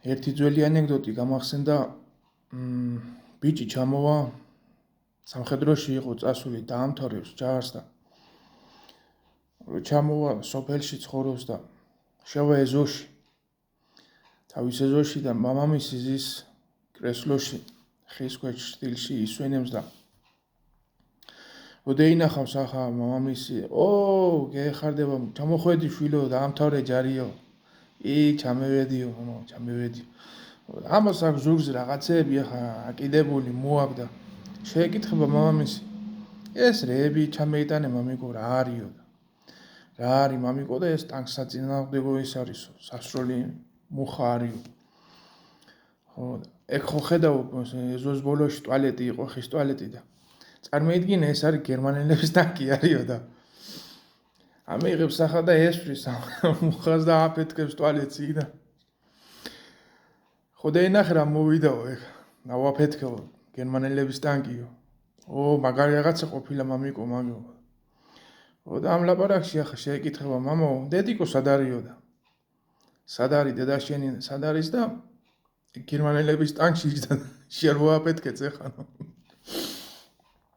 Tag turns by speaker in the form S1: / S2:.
S1: ერთი ძველი ანეკდოტი გამახსენდა, ბიჭი ჩამოვა სამხედროში იყო წასული დაამთავრებს ჯარს და ჩამოვა სოფელში ცხოვრობს და შევა ეზოში. თავის ეზოშიდან მამამისი ზის კრესლოში ხის ქვეშ ისვენებს და ოდეინახავს ახლა მამამისი, გეხარდება, ჩამოხვედი შვილო, დაამთავრე ჯარიო. ჩამევედიო, ჩამევედიო. ამას აქვს ზურგზე რაღაცეები ახლა აკიდებული მოაქვს და შეეკითხება მამამისი. ეს რეები ჩამეიტანე მამიკო, რა არისო? რა არის მამიკო და ეს ტანკს საწინააღმდეგო ის არისო, სასროლი მუხა არისო. ეგ ხო ხედავ ეზოს ბოლოში ტუალეტი იყო, ხის ტუალეტი და წარმოიდგინე ეს არის გერმანელების ტანკი არისო და ამეიღებს ახლა და ესვრის მუხას და აფეთქებს ტუალეტში და ხო დაინახე რა მოვიდაო ეგ, დავაფეთქებო გერმანელების ტანკიო. მაგარი რაღაცა ყოფილა მამიკო მაგიო. და ამ ლაპარაკში ახლა შეეკითხება მამაო, დედიკო სად არისო და სად არის დედა შენი, სად არის და გერმანელების ტანკში და შენ მოაფეთქე ეხლა.